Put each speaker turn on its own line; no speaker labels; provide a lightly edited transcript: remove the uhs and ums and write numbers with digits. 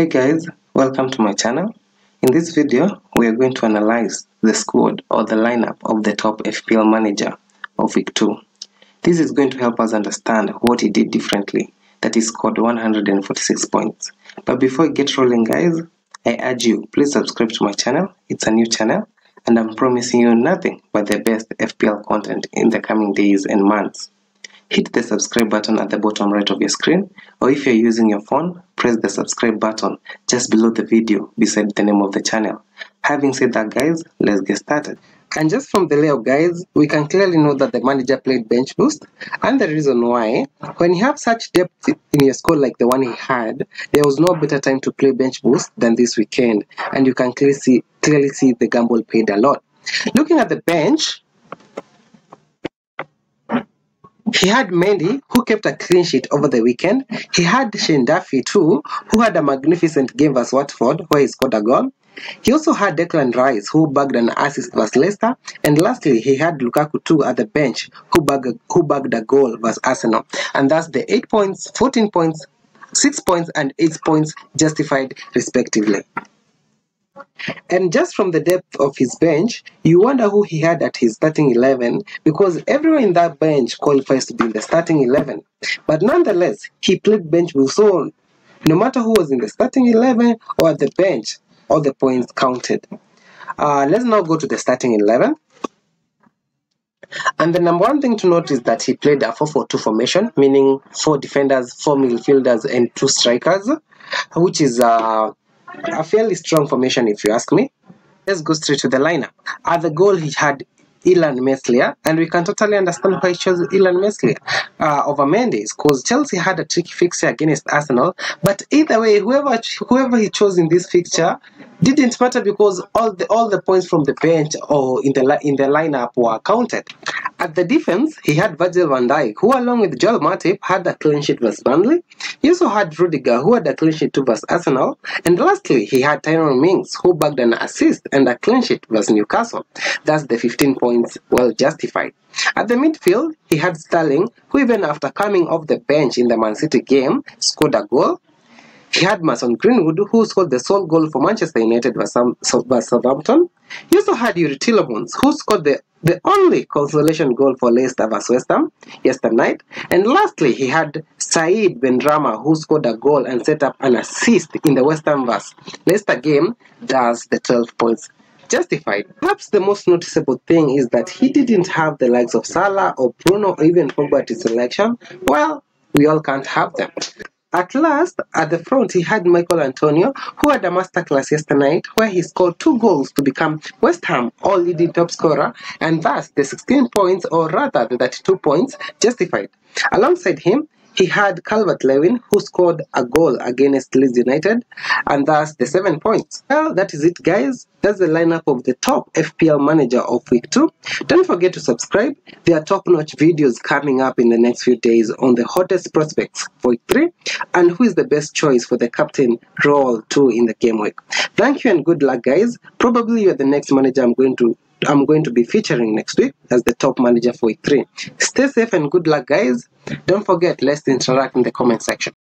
Hey guys, welcome to my channel. In this video, we are going to analyze the squad or the lineup of the top FPL manager of week 2. This is going to help us understand what he did differently, that he scored 146 points. But before we get rolling guys, I urge you, please subscribe to my channel. It's a new channel and I'm promising you nothing but the best FPL content in the coming days and months. Hit the subscribe button at the bottom right of your screen, or if you're using your phone, press the subscribe button just below the video beside the name of the channel. Having said that guys, let's get started. And just from the layout guys, we can clearly know that the manager played bench boost, and the reason why, when you have such depth in your squad like the one he had, there was no better time to play bench boost than this weekend, and you can clearly see the gamble paid a lot. Looking at the bench, he had Mendy, who kept a clean sheet over the weekend. He had Shane Duffy too, who had a magnificent game versus Watford, where he scored a goal. He also had Declan Rice, who bagged an assist versus Leicester. And lastly, he had Lukaku too at the bench, who bagged a goal versus Arsenal. And that's the 8 points, 14 points, 6 points, and 8 points justified respectively. And just from the depth of his bench, you wonder who he had at his starting 11, because everyone in that bench qualifies to be in the starting 11. But nonetheless, he played bench boost, so no matter who was in the starting 11 or at the bench, all the points counted. Let's now go to the starting 11. And the number one thing to note is that he played a 4-4-2 formation, meaning 4 defenders, 4 midfielders, and 2 strikers, which is a fairly strong formation if you ask me. Let's go straight to the lineup. At the goal he had Ilan Meslier, and we can totally understand why he chose Ilan Meslier over Mendes, because Chelsea had a tricky fixture against Arsenal. But either way, whoever he chose in this fixture didn't matter, because all the points from the bench or in the lineup were counted. At the defense, he had Virgil van Dijk, who along with Joel Matip had a clean sheet versus Burnley. He also had Rudiger, who had a clean sheet too versus Arsenal. And lastly, he had Tyrone Mings, who bagged an assist and a clean sheet versus Newcastle. That's the 15 points well justified. At the midfield, he had Sterling, who even after coming off the bench in the Man City game, scored a goal. He had Mason Greenwood, who scored the sole goal for Manchester United versus Southampton. He also had Yuri Tielemans, who scored the only consolation goal for Leicester versus West Ham yesterday night. And lastly, he had Said Benrahma, who scored a goal and set up an assist in the West Ham versus Leicester game. Thus, the 12 points justified. Perhaps the most noticeable thing is that he didn't have the likes of Salah or Bruno or even Pogba at his selection. Well, we all can't have them. At last, at the front, he had Michael Antonio, who had a masterclass yesterday night, where he scored 2 goals to become West Ham all-leading top scorer, and thus the 16 points, or rather the 32 points, justified. Alongside him, he had Calvert-Lewin, who scored a goal against Leeds United, and thus the 7 points. Well, that is it guys. That's the lineup of the top FPL manager of week 2. Don't forget to subscribe. There are top-notch videos coming up in the next few days on the hottest prospects for week 3 and who is the best choice for the captain role 2 in the game week. Thank you and good luck guys. Probably you're the next manager I'm going to be featuring next week as the top manager for week 3. Stay safe and good luck guys. Don't forget, let's interact in the comment section.